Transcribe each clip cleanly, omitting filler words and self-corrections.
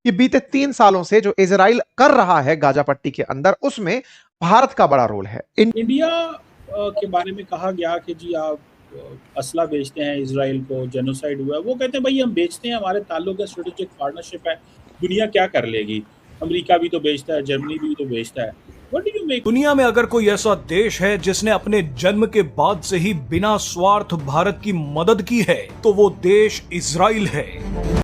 कि बीते 3 सालों से जो इजराइल कर रहा है गाजा पट्टी के अंदर, उसमें भारत का बड़ा रोल है। इंडिया के बारे में कहा गया कि जी आप असला बेचते हैं इसराइल को, जेनोसाइड हुआ है। वो कहते हैं भाई हम बेचते हैं, हमारे ताल्लुक है, स्ट्रेटेजिक पार्टनरशिप है, दुनिया क्या कर लेगी। अमेरिका भी तो बेचता है, जर्मनी भी तो बेचता है। What do you make? दुनिया में अगर कोई ऐसा देश है जिसने अपने जन्म के बाद से ही बिना स्वार्थ भारत की मदद की है तो वो देश इजराइल है।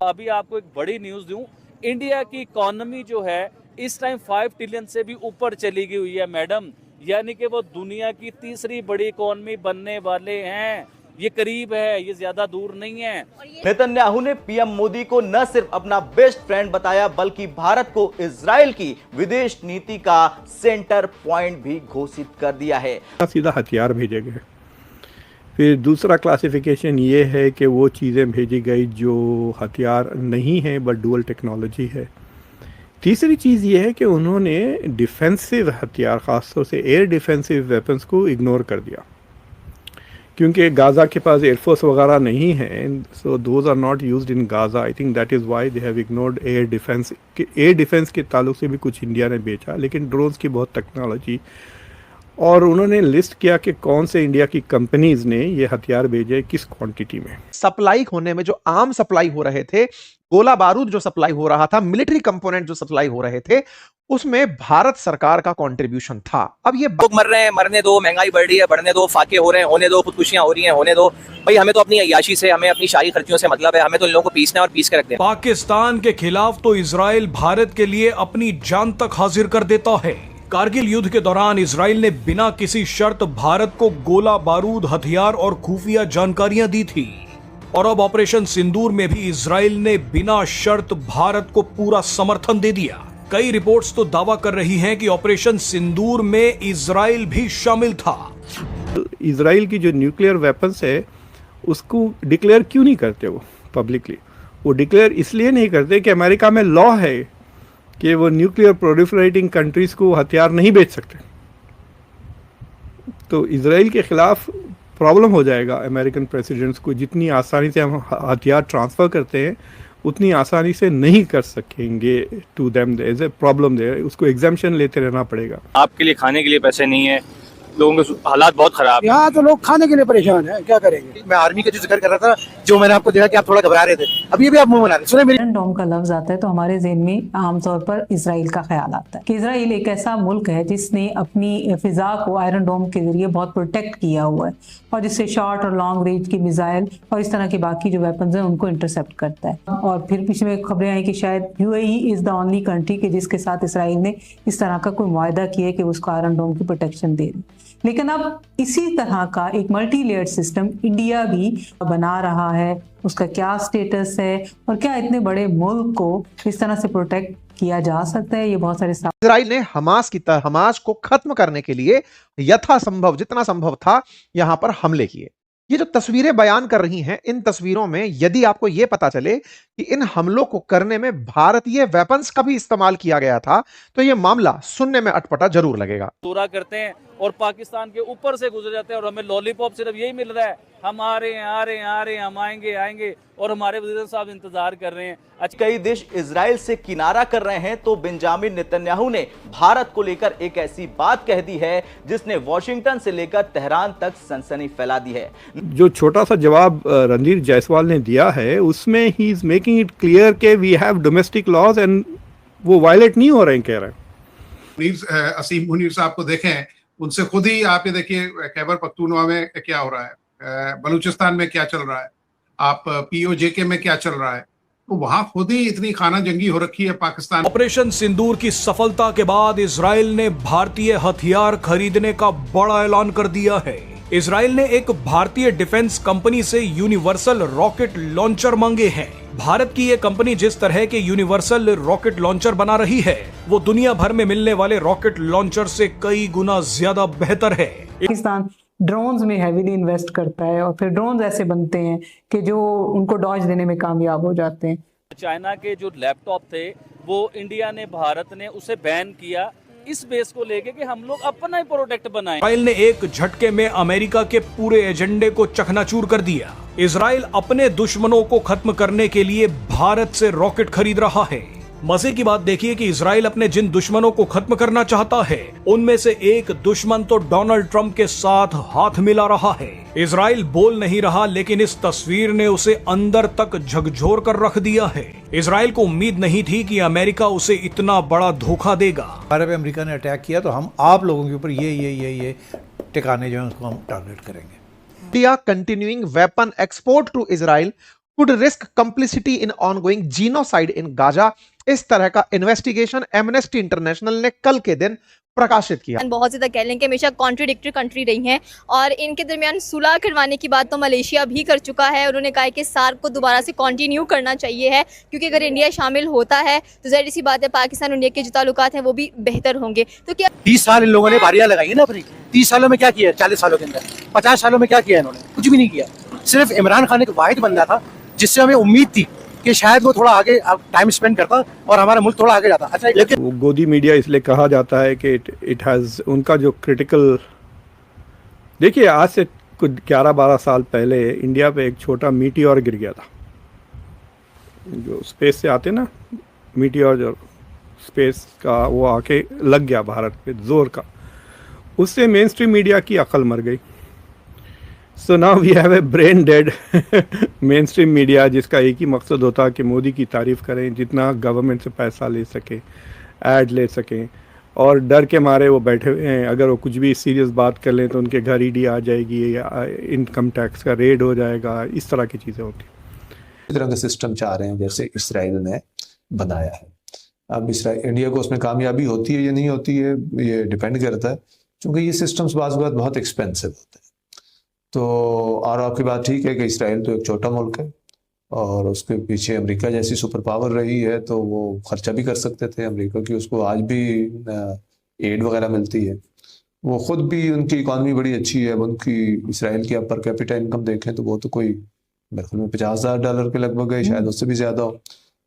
अभी आपको एक बड़ी न्यूज दूं, इंडिया की इकोनॉमी जो है इस टाइम 5 ट्रिलियन से भी ऊपर चली गई हुई है मैडम, यानी कि वो दुनिया की तीसरी बड़ी इकोनॉमी बनने वाले हैं। ये करीब है, ये ज्यादा दूर नहीं है। नेतन्याहू ने पीएम मोदी को न सिर्फ अपना बेस्ट फ्रेंड बताया बल्कि भारत को इजराइल की विदेश नीति का सेंटर पॉइंट भी घोषित कर दिया है। सीधा हथियार भेजे गए। फिर दूसरा क्लासिफिकेशन ये है कि वो चीज़ें भेजी गई जो हथियार नहीं है बट डुअल टेक्नोलॉजी है। तीसरी चीज़ ये है कि उन्होंने डिफेंसिव हथियार, ख़ासतौर से एयर डिफेंसिव वेपन्स को इग्नोर कर दिया, क्योंकि गाज़ा के पास एयरफोर्स वगैरह नहीं है, so those are not used in Gaza. I think that is why they have ignored air defence. Air defence के ताल्लुक से भी कुछ इंडिया ने बेचा, लेकिन ड्रोन्स की बहुत टेक्नोलॉजी। और उन्होंने लिस्ट किया कि कौन से इंडिया की कंपनीज ने ये हथियार भेजे, किस क्वांटिटी में। सप्लाई होने में जो आम सप्लाई हो रहे थे, गोला बारूद जो सप्लाई हो रहा था, मिलिट्री कंपोनेंट जो सप्लाई हो रहे थे, उसमें भारत सरकार का कंट्रीब्यूशन था। अब ये लोग मर रहे हैं, मरने दो, महंगाई बढ़ रही है, बढ़ने दो, फाके हो रहे हैं, होने दो, खुदकुशियां हो रही हैं, होने दो। भाई हमें तो अपनी अय्याशी से, हमें अपनी शाही खर्चियों से मतलब है, हमें तो इन लोगों को पीसना है और पीस के रख देना। पाकिस्तान के खिलाफ तो इजराइल भारत के लिए अपनी जान तक हाजिर कर देता है। कारगिल युद्ध के दौरान इजराइल ने बिना किसी शर्त भारत को गोला बारूद, हथियार और खुफिया जानकारियां दी थी। और अब ऑपरेशन सिंदूर में भी इजराइल ने बिना शर्त भारत को पूरा समर्थन दे दिया। कई रिपोर्ट्स तो दावा कर रही हैं कि ऑपरेशन सिंदूर में इजराइल भी शामिल था। इजराइल की जो न्यूक्लियर वेपन्स है उसको डिक्लेयर क्यों नहीं करते वो पब्लिकली? वो डिक्लेयर इसलिए नहीं करते कि अमेरिका में लॉ है कि वो न्यूक्लियर प्रोलिफरेटिंग कंट्रीज को हथियार नहीं बेच सकते। तो इजराइल के खिलाफ प्रॉब्लम हो जाएगा अमेरिकन प्रेसिडेंट्स को। जितनी आसानी से हम हथियार ट्रांसफ़र करते हैं उतनी आसानी से नहीं कर सकेंगे। To them there is a problem there, उसको एग्जाम्पशन लेते रहना पड़ेगा। आपके लिए खाने के लिए पैसे नहीं है, लोगों के हालात बहुत खराब। यहाँ तो लोग खाने के लिए परेशान है, क्या करेंगे। मैं आर्मी का जो जिक्र कर रहा था, जो मैंने आपको देखा कि आप थोड़ा घबरा रहे थे, अब ये भी आप मुंह बना रहे। सुने, आयरन डोम का लफ्ज आता है तो हमारे ज़हन में आमतौर पर इसराइल का ख्याल आता है कि इसराइल एक ऐसा मुल्क है जिसने अपनी फिजा को आयरन डोम के जरिए बहुत प्रोटेक्ट किया हुआ है और जिससे शॉर्ट और लॉन्ग रेंज की मिसाइल और इस तरह के बाकी जो वेपन्स हैं उनको इंटरसेप्ट करता है। और फिर पीछे में खबरें आई कि शायद UAE is the only country के जिसके साथ इसराइल ने इस तरह का कोई मुआहदा किया है कि उसको आयरन डोम की प्रोटेक्शन दे रही। लेकिन अब इसी तरह का एक मल्टी लेयर्ड सिस्टम इंडिया भी बना रहा है। उसका क्या स्टेटस है और क्या इतने बड़े मुल्क को इस तरह से प्रोटेक्ट किया जा सकता है? ये बहुत सारे इजराइल ने हमास को खत्म करने के लिए यथासंभव, जितना संभव था, यहां पर हमले किए। ये जो तस्वीरें बयान कर रही हैं, इन तस्वीरों में यदि आपको यह पता चले कि इन हमलों को करने में भारतीय वेपन्स का भी इस्तेमाल किया गया था, तो यह मामला सुनने में अटपटा जरूर लगेगा। पूरा करते हैं और पाकिस्तान के ऊपर से गुजर जाते हैं और हमें लॉलीपॉप सिर्फ यही मिल रहा है, हम आ रहे हैं, आ रहे हैं, आ रहे हैं, हम आएंगे और हमारे वज़ीर साहब इंतजार कर रहे हैं। कई देश इजराइल से किनारा कर रहे हैं तो बेंजामिन नेतन्याहू ने भारत को लेकर एक ऐसी बात कह दी है जिसने वॉशिंगटन से लेकर तेहरान तक सनसनी फैला दी है। जो छोटा सा जवाब रणधीर जायसवाल ने दिया है उसमें ही इज मेकिंग इट क्लियर कि we have domestic laws and वो वायलेट नहीं हो रहे हैं, कह रहे हैं। असीम मुनीर साहब को देखें, उनसे खुद ही आप ये देखिए खैबर पख्तूनख्वा में क्या हो रहा है, बलूचिस्तान में क्या चल रहा है, आप पीओजेके में क्या चल रहा है, तो वहां खुद ही इतनी खाना जंगी हो रखी है पाकिस्तान। ऑपरेशन सिंदूर की सफलता के बाद इजराइल ने भारतीय हथियार खरीदने का बड़ा ऐलान कर दिया है। इजराइल ने एक भारतीय डिफेंस कंपनी से यूनिवर्सल रॉकेट लॉन्चर मांगे हैं। भारत की ये कंपनी जिस तरह के यूनिवर्सल रॉकेट लॉन्चर बना रही है वो दुनिया भर में मिलने वाले रॉकेट लॉन्चर से कई गुना ज्यादा बेहतर है। पाकिस्तान ड्रोन्स में हेवीली इन्वेस्ट करता है और फिर ड्रोन्स ऐसे बनते हैं कि जो उनको डॉज देने में कामयाब हो जाते हैं। चाइना के जो लैपटॉप थे वो इंडिया ने, भारत ने उसे बैन किया इस बेस को लेके कि हम लोग अपना ही प्रोडक्ट बनाएं। इजराइल ने एक झटके में अमेरिका के पूरे एजेंडे को चकनाचूर कर दिया। इजराइल अपने दुश्मनों को खत्म करने के लिए भारत से रॉकेट खरीद रहा है। मजे की बात देखिए कि इजराइल अपने जिन दुश्मनों को खत्म करना चाहता है उनमें से एक दुश्मन तो डोनाल्ड ट्रंप के साथ हाथ मिला रहा है। इजराइल बोल नहीं रहा, लेकिन इस तस्वीर ने उसे अंदर तक झकझोर कर रख दिया है। इजराइल को उम्मीद नहीं थी कि अमेरिका उसे इतना बड़ा धोखा देगा। हमारे पे अमेरिका ने अटैक किया तो हम आप लोगों के ऊपर ये ठिकाने जो है उसको हम टारगेट करेंगे। India continuing weapon export to Israel could risk complicity in ongoing genocide in Gaza। इस तरह का इन्वेस्टिगेशन एमनेस्टी इंटरनेशनल ने कल के दिन प्रकाशित किया। बहुत ज्यादा कह लें कि हमेशा कॉन्ट्रडिक्टरी कंट्री रही हैं और इनके दरमियान सुलह करवाने की बात तो मलेशिया भी कर चुका है। उन्होंने कहा है कि सार्क को दोबारा से कंटिन्यू करना चाहिए है, क्योंकि अगर इंडिया शामिल होता है तो ज़ाहिर सी बात है पाकिस्तान और इंडिया के जो ताल्लुकात हैं वो भी बेहतर होंगे। तो क्या 30 साल इन लोगों ने बारियां लगाई है ना अपनी, 30 सालों में क्या किया, 40 सालों के अंदर 50 सालों में क्या किया इन्होंने? कुछ भी नहीं किया। सिर्फ इमरान खान एक वाहिद बंदा था जिससे हमें उम्मीद थी कि शायद वो थोड़ा आगे टाइम स्पेंड करता और हमारा मुल्क थोड़ा आगे जाता। अच्छा, लेकिन गोदी मीडिया इसलिए कहा जाता है कि इट हैज़ उनका जो क्रिटिकल, देखिए आज से कुछ 11-12 साल पहले इंडिया पे एक छोटा मीटियोर गिर गया था, जो स्पेस से आते ना मीटियोर, जो स्पेस का वो आके लग गया भारत पे जोर का, उससे मेन स्ट्रीम मीडिया की अकल मर गई। So now we have a brain dead mainstream media, जिसका एक ही मकसद होता है कि मोदी की तारीफ़ करें, जितना गवर्नमेंट से पैसा ले सकें, ऐड ले सकें, और डर के मारे वो बैठे हुए हैं। अगर वो कुछ भी सीरियस बात कर लें तो उनके घर ईडी आ जाएगी या इनकम टैक्स का रेड हो जाएगा, इस तरह की चीज़ें होती हैं। इस तरह का सिस्टम चाह रहे हैं जैसे इसराइल ने बनाया है। अब इसराइल इंडिया को उसमें कामयाबी होती है या नहीं होती है ये डिपेंड करता है, क्योंकि ये सिस्टम्स बाज़ बहुत एक्सपेंसिव होते हैं। तो और आपकी बात ठीक है कि इसराइल तो एक छोटा मुल्क है और उसके पीछे अमेरिका जैसी सुपर पावर रही है, तो वो खर्चा भी कर सकते थे। अमेरिका की उसको आज भी एड वगैरह मिलती है, वो ख़ुद भी उनकी इकॉनमी बड़ी अच्छी है। उनकी इसराइल की आप पर कैपिटा इनकम देखें तो वो तो कोई मेरे ख्याल में $50,000 के लगभग है, शायद उससे भी ज़्यादा हो।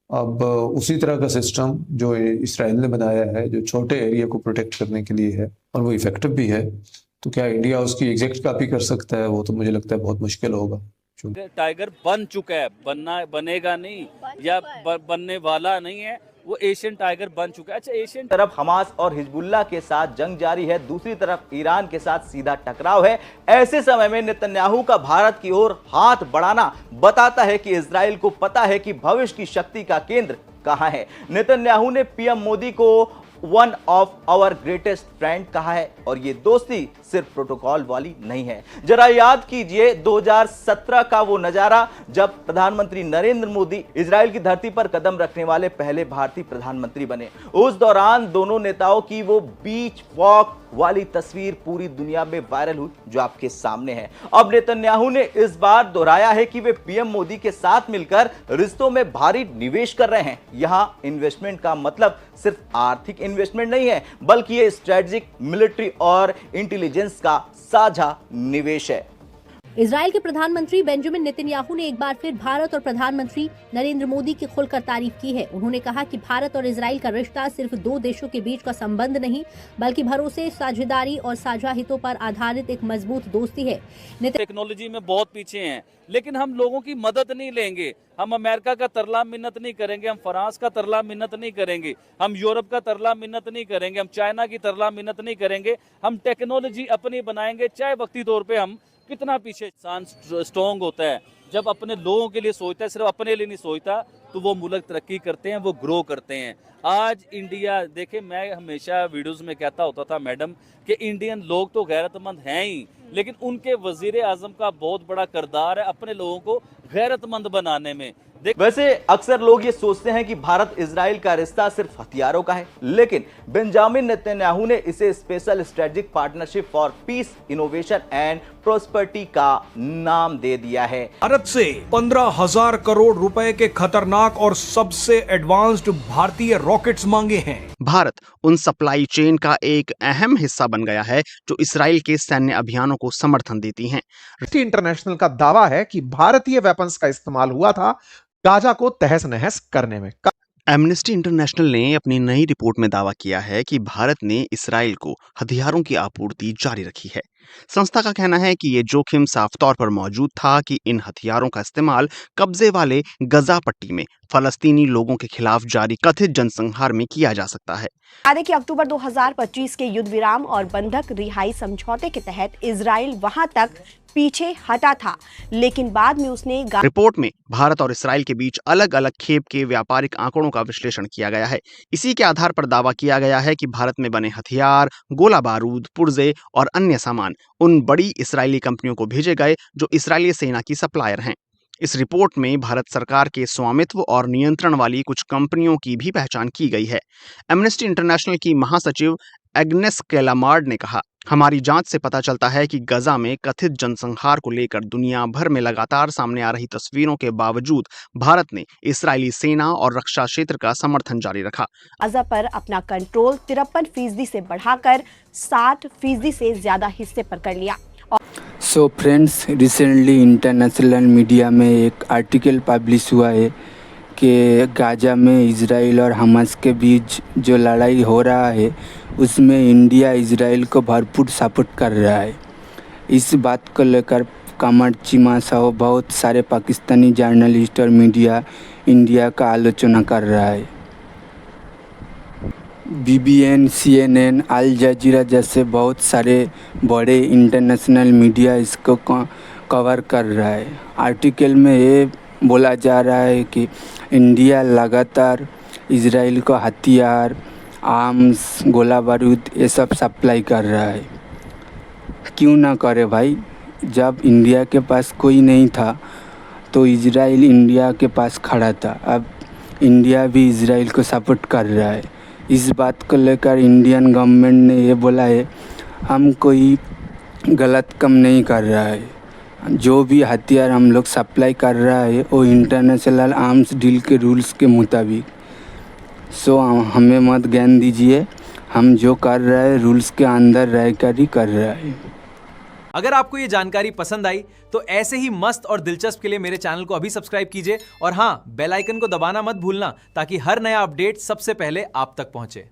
अब उसी तरह का सिस्टम जो इसराइल ने बनाया है, जो छोटे एरिया को प्रोटेक्ट करने के लिए है और वो इफ़ेक्टिव भी है, तो क्या इंडिया उसकी एग्जैक्ट कॉपी कर सकता है? वो तो मुझे लगता है बहुत मुश्किल होगा। टाइगर बन चुका है, बनेगा नहीं या बनने वाला नहीं है, वो एशियन टाइगर बन चुका है। अच्छा, एशियन तरफ हमास और हिजबुल्लाह के साथ जंग जारी है, दूसरी तरफ ईरान के साथ सीधा टकराव है। ऐसे समय में नेतन्याहू का भारत की ओर हाथ बढ़ाना बताता है कि इजराइल को पता है कि भविष्य की शक्ति का केंद्र कहां है। नेतन्याहू ने पीएम मोदी को one of our greatest friend कहा है, और ये दोस्ती सिर्फ प्रोटोकॉल वाली नहीं है। जरा याद कीजिए 2017 का वो नजारा जब प्रधानमंत्री नरेंद्र मोदी इजराइल की धरती पर कदम रखने वाले पहले भारतीय प्रधानमंत्री बने। उस दौरान दोनों नेताओं की वो बीच वॉक वाली तस्वीर पूरी दुनिया में वायरल हुई, जो आपके सामने है। अब नेतन्याहू ने इस बार दोहराया है कि वे पीएम मोदी के साथ मिलकर रिश्तों में भारी निवेश कर रहे हैं। यहां इन्वेस्टमेंट का मतलब सिर्फ आर्थिक इन्वेस्टमेंट नहीं है, बल्कि ये स्ट्रेटेजिक, मिलिट्री और इंटेलिजेंस का साझा निवेश है। इजराइल के प्रधानमंत्री बेंजामिन नेतन्याहू ने एक बार फिर भारत और प्रधानमंत्री नरेंद्र मोदी की खुलकर तारीफ की है। उन्होंने कहा कि भारत और इजराइल का रिश्ता सिर्फ दो देशों के बीच का संबंध नहीं, बल्कि भरोसे, साझेदारी और साझा हितों पर आधारित एक मजबूत दोस्ती है। टेक्नोलॉजी में बहुत पीछे हैं, लेकिन हम लोगों की मदद नहीं लेंगे। हम अमेरिका का तरला मिन्नत नहीं करेंगे, हम फ्रांस का तरला मिन्नत नहीं करेंगे, हम यूरोप का तरला मिन्नत नहीं करेंगे, हम चाइना की तरला मिन्नत नहीं करेंगे। हम टेक्नोलॉजी अपनी बनाएंगे, चाहे वक्ती तौर पे हम कितना पीछे। इंसान स्ट्रॉन्ग होता है जब अपने लोगों के लिए सोचता है, सिर्फ अपने लिए नहीं सोचता, तो वो मुल्क तरक्की करते हैं, वो ग्रो करते हैं। आज इंडिया देखे, मैं हमेशा वीडियोस में कहता होता था मैडम कि इंडियन लोग तो गैरतमंद हैं ही, लेकिन उनके वजीर आजम का बहुत बड़ा किरदार है अपने लोगों को गैरतमंद बनाने में। वैसे अक्सर लोग ये सोचते हैं कि भारत इजराइल का रिश्ता सिर्फ हथियारों का है, लेकिन बेंजामिन नेतन्याहू ने इसे special strategic partnership for piece, innovation and prosperity का नाम दे दिया है। भारत से 15,000 करोड़ रुपए के खतरनाक और सबसे एडवांस्ड भारतीय रॉकेट्स मांगे हैं। भारत उन सप्लाई चेन का एक अहम हिस्सा बन गया है जो इसराइल के सैन्य अभियानों को समर्थन देती हैं। इंटरनेशनल का दावा है कि भारतीय वेपन्स का इस्तेमाल हुआ था गाजा को तहस नहस करने में। एमनेस्टी इंटरनेशनल ने अपनी नई रिपोर्ट में दावा किया है कि भारत ने इसराइल को हथियारों की आपूर्ति जारी रखी है। संस्था का कहना है कि ये जोखिम साफ तौर पर मौजूद था कि इन हथियारों का इस्तेमाल कब्जे वाले गजा पट्टी में फलस्तीनी लोगों के खिलाफ जारी कथित जनसंहार में किया जा सकता है। याद है कि अक्टूबर 2025 के युद्ध विराम और बंधक रिहाई समझौते के तहत इजराइल वहां तक पीछे हटा था, लेकिन बाद में उसने रिपोर्ट में भारत और इस्राइल के बीच अलग अलग खेप के व्यापारिक आंकड़ों का विश्लेषण किया गया है। इसी के आधार पर दावा किया गया है कि भारत में बने हथियार, गोला बारूद, पुर्जे और अन्य सामान उन बड़ी इस्राइली कंपनियों को भेजे गए जो इस्राइली सेना की सप्लायर हैं। इस रिपोर्ट में भारत सरकार के स्वामित्व और नियंत्रण वाली कुछ कंपनियों की भी पहचान की गई है। एमनेस्टी इंटरनेशनल की महासचिव एग्नेस कैलामार्ड ने कहा, हमारी जांच से पता चलता है कि गजा में कथित जनसंहार को लेकर दुनिया भर में लगातार सामने आ रही तस्वीरों के बावजूद भारत ने इस्राइली सेना और रक्षा क्षेत्र का समर्थन जारी रखा। गजा पर अपना कंट्रोल 53% से बढ़ाकर 60% से ज्यादा हिस्से पर कर लिया। So friends, recently international media में एक आर्टिकल पब्लिश हुआ है कि गाजा में इजराइल और हमास के बीच जो लड़ाई हो रहा है उसमें इंडिया इजराइल को भरपूर सपोर्ट कर रहा है। इस बात को लेकर कमर चीमा सह बहुत सारे पाकिस्तानी जर्नलिस्ट और मीडिया इंडिया का आलोचना कर रहा है। BBN, CNN, अल जजीरा जैसे बहुत सारे बड़े इंटरनेशनल मीडिया इसको कवर कर रहा है। आर्टिकल में ये बोला जा रहा है कि इंडिया लगातार इजराइल को हथियार, आर्म्स, गोला बारूद ये सब सप्लाई कर रहा है। क्यों ना करे भाई, जब इंडिया के पास कोई नहीं था तो इजराइल इंडिया के पास खड़ा था। अब इंडिया भी इजराइल को सपोर्ट कर रहा है। इस बात को लेकर इंडियन गवर्नमेंट ने ये बोला है हम कोई गलत काम नहीं कर रहा है। जो भी हथियार हम लोग सप्लाई कर रहा है वो इंटरनेशनल आर्म्स डील के रूल्स के मुताबिक। सो हमें मत ज्ञान दीजिए, हम जो कर रहे हैं रूल्स के अंदर रहकर ही कर रहा है। अगर आपको ये जानकारी पसंद आई तो ऐसे ही मस्त और दिलचस्प के लिए मेरे चैनल को अभी सब्सक्राइब कीजिए और हाँ, बेल आइकन को दबाना मत भूलना ताकि हर नया अपडेट सबसे पहले आप तक पहुंचे।